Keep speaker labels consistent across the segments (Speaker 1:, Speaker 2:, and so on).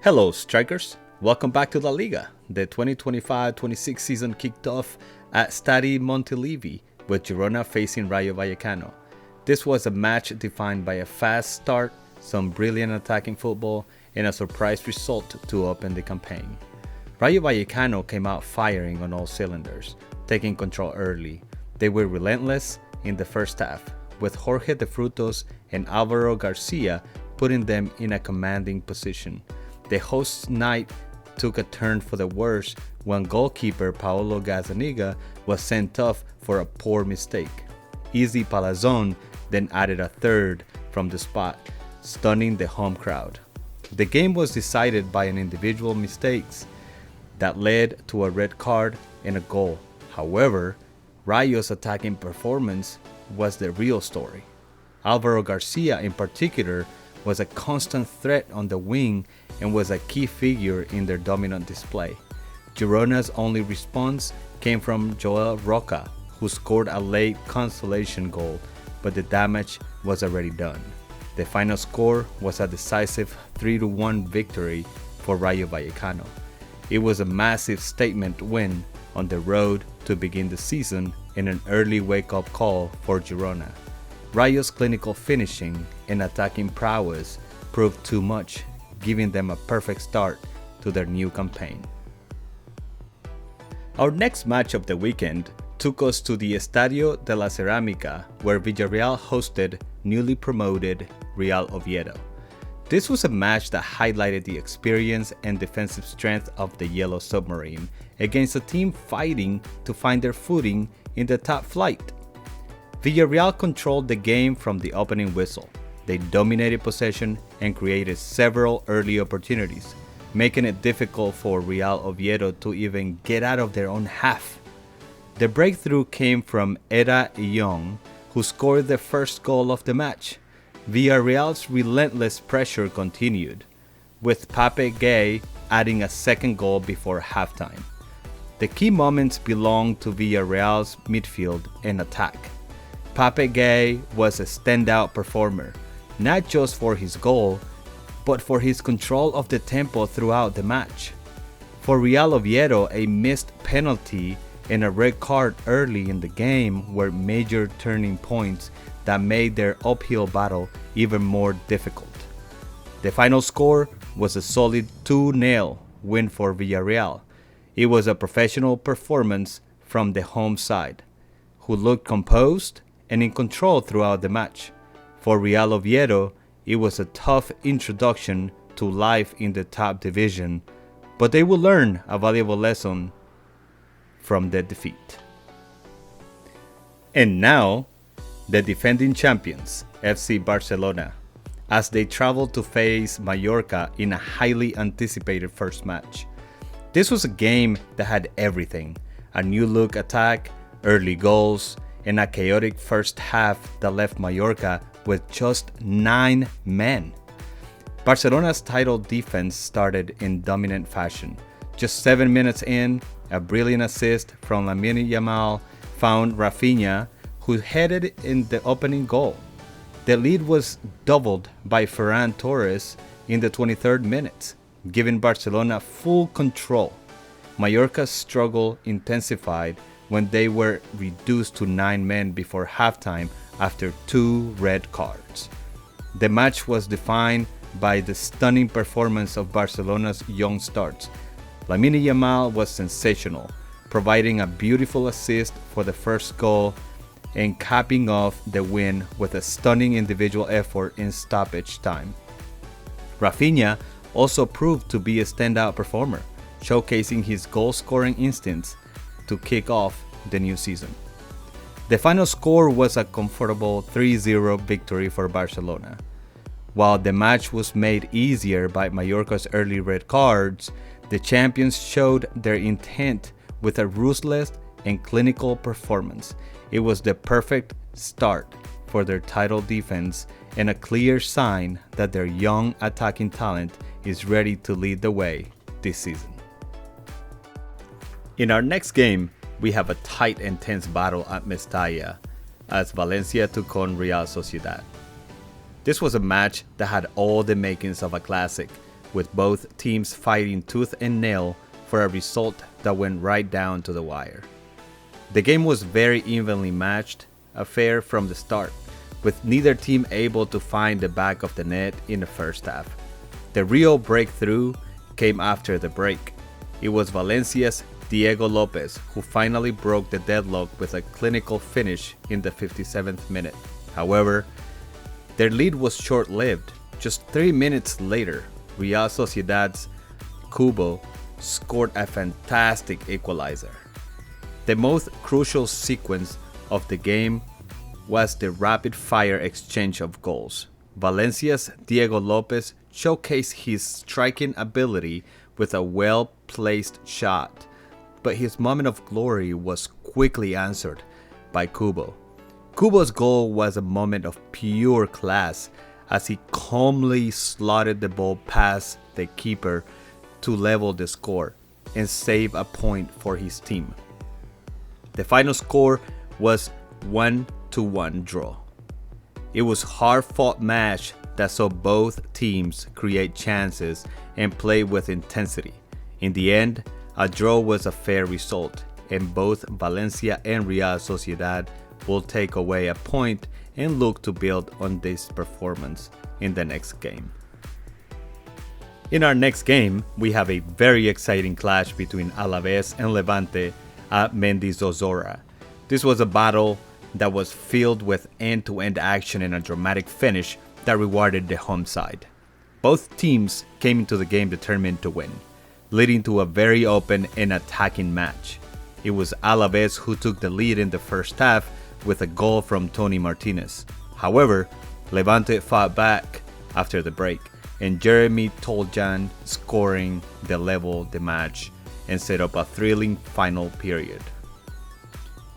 Speaker 1: Hello, strikers. Welcome back to La Liga. The 2025-26 season kicked off at Stadi Montilivi with Girona facing Rayo Vallecano. This was a match defined by a fast start, some brilliant attacking football, and a surprise result to open the campaign. Rayo Vallecano came out firing on all cylinders, taking control early. They were relentless in the first half, with Jorge de Frutos and Alvaro Garcia putting them in a commanding position. The hosts' night took a turn for the worse when goalkeeper Paolo Gazzaniga was sent off for a poor mistake. Izzy Palazon then added a third from the spot, stunning the home crowd. The game was decided by an individual mistakes that led to a red card and a goal. However, Rayo's attacking performance was the real story. Alvaro Garcia in particular was a constant threat on the wing and was a key figure in their dominant display. Girona's only response came from Joel Roca, who scored a late consolation goal, but the damage was already done. The final score was a decisive 3-1 victory for Rayo Vallecano. It was a massive statement win on the road to begin the season and an early wake-up call for Girona. Rayo's clinical finishing and attacking prowess proved too much, giving them a perfect start to their new campaign. Our next match of the weekend took us to the Estadio de la Cerámica, where Villarreal hosted newly promoted Real Oviedo. This was a match that highlighted the experience and defensive strength of the Yellow Submarine against a team fighting to find their footing in the top flight. Villarreal controlled the game from the opening whistle. They dominated possession and created several early opportunities, making it difficult for Real Oviedo to even get out of their own half. The breakthrough came from Era Young, who scored the first goal of the match. Villarreal's relentless pressure continued, with Pape Gay adding a second goal before halftime. The key moments belonged to Villarreal's midfield and attack. Pape Gay was a standout performer, not just for his goal, but for his control of the tempo throughout the match. For Real Oviedo, a missed penalty and a red card early in the game were major turning points that made their uphill battle even more difficult. The final score was a solid 2-0 win for Villarreal. It was a professional performance from the home side, who looked composed and in control throughout the match. For Real Oviedo, it was a tough introduction to life in the top division, but they will learn a valuable lesson from the defeat. And now, the defending champions, FC Barcelona, as they travel to face Mallorca in a highly anticipated first match. This was a game that had everything: a new-look attack, early goals, and a chaotic first half that left Mallorca with just 9 men. Barcelona's title defense started in dominant fashion. Just 7 minutes in, a brilliant assist from Lamine Yamal found Rafinha, who headed in the opening goal. The lead was doubled by Ferran Torres in the 23rd minute, giving Barcelona full control. Mallorca's struggle intensified when they were reduced to 9 men before halftime after 2 red cards. The match was defined by the stunning performance of Barcelona's young starts. Lamine Yamal was sensational, providing a beautiful assist for the first goal and capping off the win with a stunning individual effort in stoppage time. Rafinha also proved to be a standout performer, showcasing his goal-scoring instincts to kick off the new season. The final score was a comfortable 3-0 victory for Barcelona. While the match was made easier by Mallorca's early red cards, the champions showed their intent with a ruthless and clinical performance. It was the perfect start for their title defense and a clear sign that their young attacking talent is ready to lead the way this season. In our next game, we have a tight and tense battle at Mestalla as Valencia took on Real Sociedad. This was a match that had all the makings of a classic, with both teams fighting tooth and nail for a result that went right down to the wire. The game was very evenly matched affair from the start, with neither team able to find the back of the net in the first half. The real breakthrough came after the break. It was Valencia's Diego Lopez who finally broke the deadlock with a clinical finish in the 57th minute. However, their lead was short-lived. Just 3 minutes later, Real Sociedad's Kubo scored a fantastic equalizer. The most crucial sequence of the game was the rapid-fire exchange of goals. Valencia's Diego Lopez showcased his striking ability with a well-placed shot, but his moment of glory was quickly answered by Kubo. Kubo's goal was a moment of pure class as he calmly slotted the ball past the keeper to level the score and save a point for his team. The final score was 1-1 draw. It was a hard-fought match that saw both teams create chances and play with intensity. In the end, a draw was a fair result, and both Valencia and Real Sociedad will take away a point and look to build on this performance in the next game. In our next game, we have a very exciting clash between Alavés and Levante at Mendizorroza. This was a battle that was filled with end-to-end action and a dramatic finish that rewarded the home side. Both teams came into the game determined to win, leading to a very open and attacking match. It was Alavés who took the lead in the first half with a goal from Tony Martinez. However, Levante fought back after the break, and Jeremy Toljan scoring the level the match and set up a thrilling final period.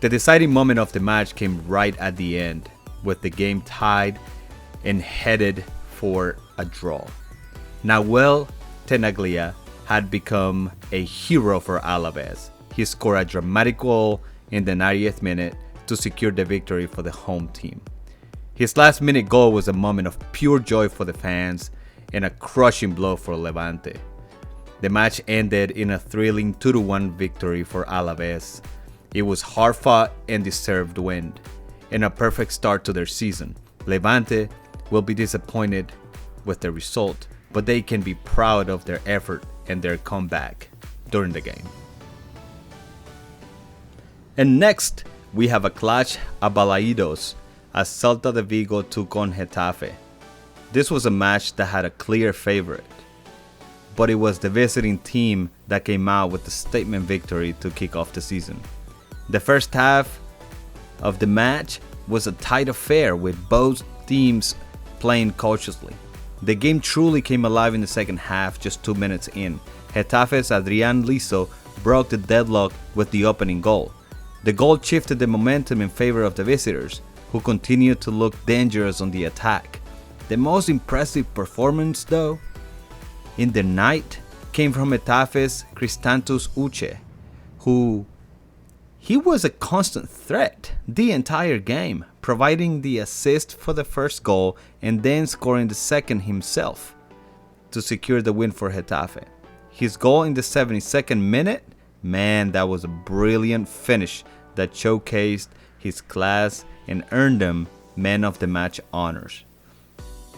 Speaker 1: The deciding moment of the match came right at the end, with the game tied and headed for a draw. Nahuel Tenaglia had become a hero for Alavés. He scored a dramatic goal in the 90th minute to secure the victory for the home team. His last-minute goal was a moment of pure joy for the fans and a crushing blow for Levante. The match ended in a thrilling 2-1 victory for Alavés. It was hard-fought and deserved win, and a perfect start to their season. Levante will be disappointed with the result, but they can be proud of their effort and their comeback during the game. And next, we have a clash at Balaidos as Celta de Vigo took on Getafe. This was a match that had a clear favorite, but it was the visiting team that came out with the statement victory to kick off the season. The first half of the match was a tight affair with both teams playing cautiously. The game truly came alive in the second half just 2 minutes in. Getafe's Adrián Liso broke the deadlock with the opening goal. The goal shifted the momentum in favor of the visitors, who continued to look dangerous on the attack. The most impressive performance, though, in the night came from Getafe's Cristantus Uche, who he was a constant threat the entire game, providing the assist for the first goal and then scoring the second himself to secure the win for Getafe. His goal in the 72nd minute, man, that was a brilliant finish that showcased his class and earned him man of the match honors.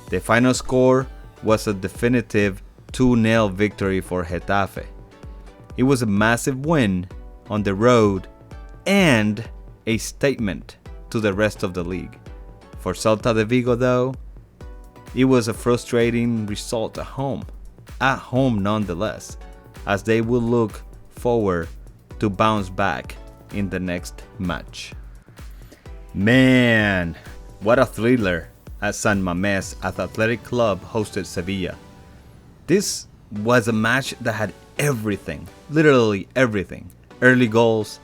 Speaker 1: The final score was a definitive 2-0 victory for Getafe. It was a massive win on the road and a statement to the rest of the league. For Celta de Vigo, though, it was a frustrating result at home nonetheless, as they will look forward to bounce back in the next match. Man, what a thriller at San Mamés as Athletic Club hosted Sevilla. This was a match that had everything, literally everything. Early goals,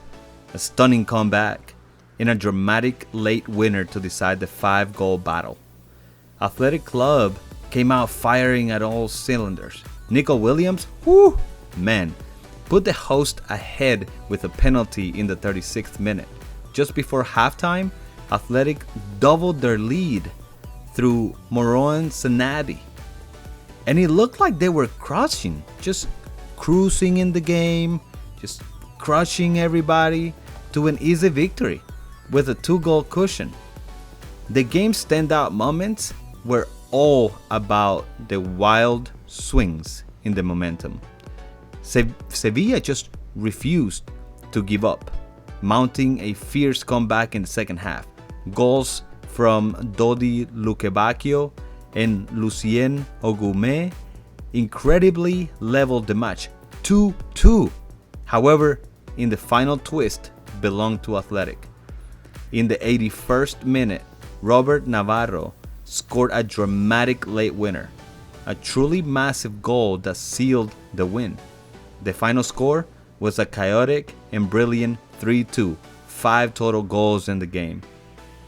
Speaker 1: a stunning comeback, and a dramatic late winner to decide the 5-goal battle. Athletic Club came out firing at all cylinders. Nico Williams, put the host ahead with a penalty in the 36th minute. Just before halftime, Athletic doubled their lead through Moron Sanadi. and it looked like they were crushing, just cruising in the game, just crushing everybody to an easy victory with a 2-goal cushion. The game's standout moments were all about the wild swings in the momentum. Sevilla just refused to give up, mounting a fierce comeback in the second half. Goals from Dodi Lukebakio and Lucien Ogume incredibly leveled the match 2-2. However, in the final twist belonged to Athletic. In the 81st minute, Robert Navarro scored a dramatic late winner, a truly massive goal that sealed the win. The final score was a chaotic and brilliant 3-2, 5 total goals in the game.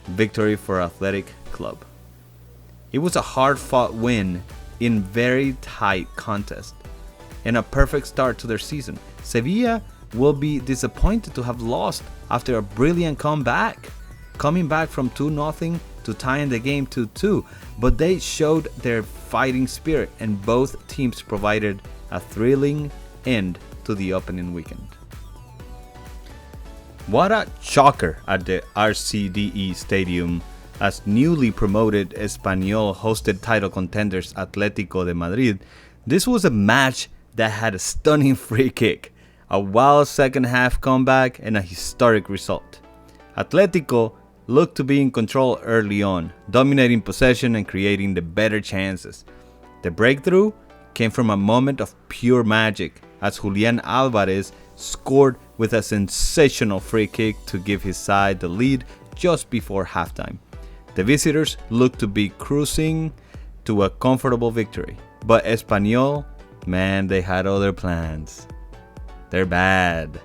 Speaker 1: Victory for Athletic Club. It was a hard-fought win in very tight contest and a perfect start to their season. Sevilla will be disappointed to have lost after a brilliant comeback, coming back from 2-0 to tying the game 2-2, but they showed their fighting spirit and both teams provided a thrilling end to the opening weekend. What a shocker at the RCDE Stadium as newly promoted Espanyol hosted title contenders Atletico de Madrid. This was a match that had a stunning free kick, a wild second half comeback, and a historic result. Atletico looked to be in control early on, dominating possession and creating the better chances. The breakthrough came from a moment of pure magic as Julian Alvarez scored with a sensational free kick to give his side the lead just before halftime. The visitors looked to be cruising to a comfortable victory, but Espanyol, man, they had other plans. They're bad.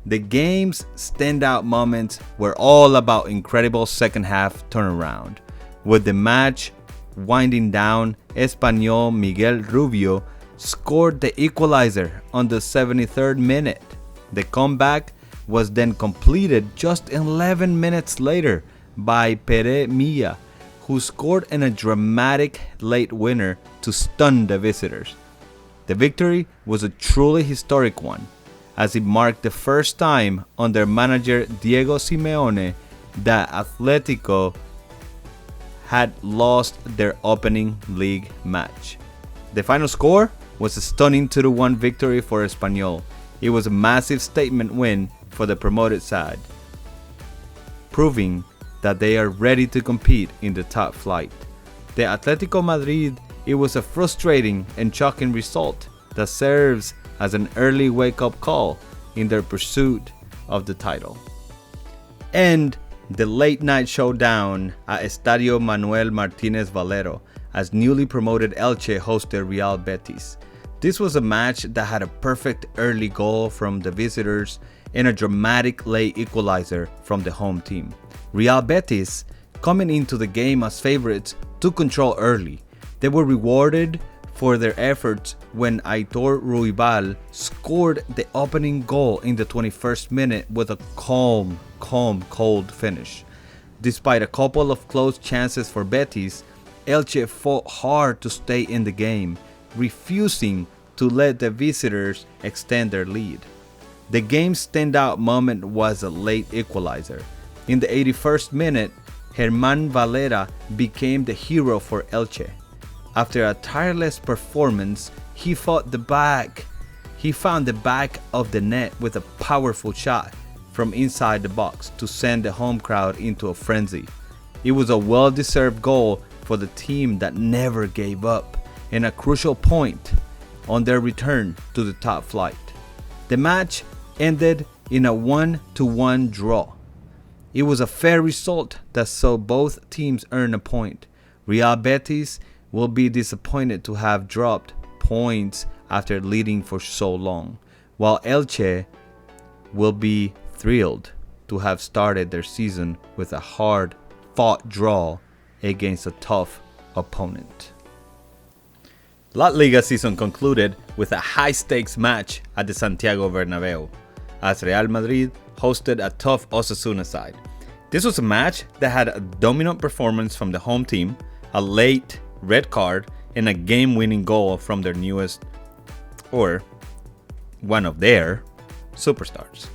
Speaker 1: The game's standout moments were all about incredible second half turnaround. With the match winding down, Espanyol Miguel Rubio scored the equalizer on the 73rd minute. The comeback was then completed just 11 minutes later by Pere Milla, who scored in a dramatic late winner to stun the visitors. The victory was a truly historic one, as it marked the first time under manager Diego Simeone that Atletico had lost their opening league match. The final score was a stunning 2-1 victory for Espanyol. It was a massive statement win for the promoted side, proving that they are ready to compete in the top flight. The Atletico Madrid, it was a frustrating and shocking result that serves as an early wake-up call in their pursuit of the title. And the late-night showdown at Estadio Manuel Martínez Valero as newly promoted Elche hosted Real Betis. This was a match that had a perfect early goal from the visitors and a dramatic late equalizer from the home team. Real Betis, coming into the game as favorites, took control early. They were rewarded for their efforts when Aitor Ruibal scored the opening goal in the 21st minute with a calm, cold finish. Despite a couple of close chances for Betis, Elche fought hard to stay in the game, refusing to let the visitors extend their lead. The game's standout moment was a late equalizer. In the 81st minute, Germán Valera became the hero for Elche. After a tireless performance, he found the back of the net with a powerful shot from inside the box to send the home crowd into a frenzy. It was a well-deserved goal for the team that never gave up and a crucial point on their return to the top flight. The match ended in a 1-1 draw. It was a fair result that saw both teams earn a point. Real Betis will be disappointed to have dropped points after leading for so long, while Elche will be thrilled to have started their season with a hard-fought draw against a tough opponent. La Liga season concluded with a high-stakes match at the Santiago Bernabeu, as Real Madrid hosted a tough Osasuna side. This was a match that had a dominant performance from the home team, a late red card, and a game-winning goal from their newest, or one of their, superstars.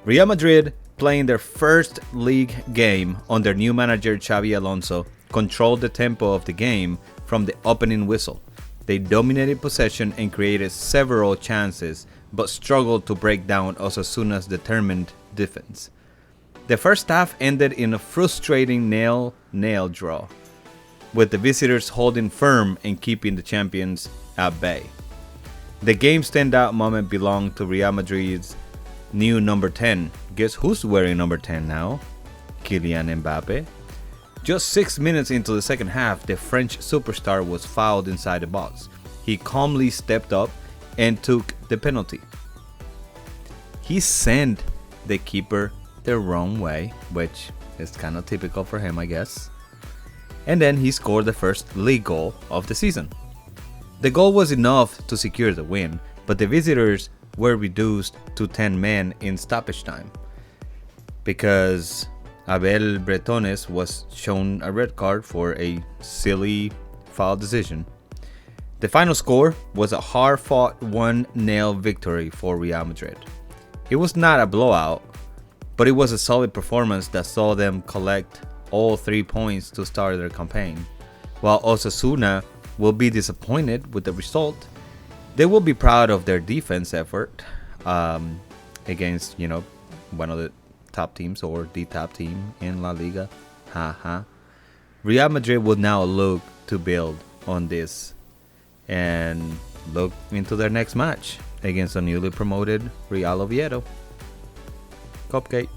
Speaker 1: Real Madrid, playing their first league game under new manager Xabi Alonso, controlled the tempo of the game from the opening whistle. They dominated possession and created several chances, but struggled to break down Osasuna's determined defense. The first half ended in a frustrating 0-0 draw, with the visitors holding firm and keeping the champions at bay. The game's standout moment belonged to Real Madrid's new number 10. Guess who's wearing number 10 now? Kylian Mbappe. Just 6 minutes into the second half, the French superstar was fouled inside the box. He calmly stepped up and took the penalty. He sent the keeper the wrong way, which is kind of typical for him, I guess. And then he scored the first league goal of the season. The goal was enough to secure the win, but the visitors were reduced to 10 men in stoppage time because Abel Bretones was shown a red card for a silly foul decision. The final score was a hard-fought 1-0 victory for Real Madrid. It was not a blowout, but it was a solid performance that saw them collect all 3 points to start their campaign. While Osasuna will be disappointed with the result, they will be proud of their defense effort against, one of the top teams or the top team in La Liga. Real Madrid will now look to build on this and look into their next match against the newly promoted Real Oviedo. Cupcake.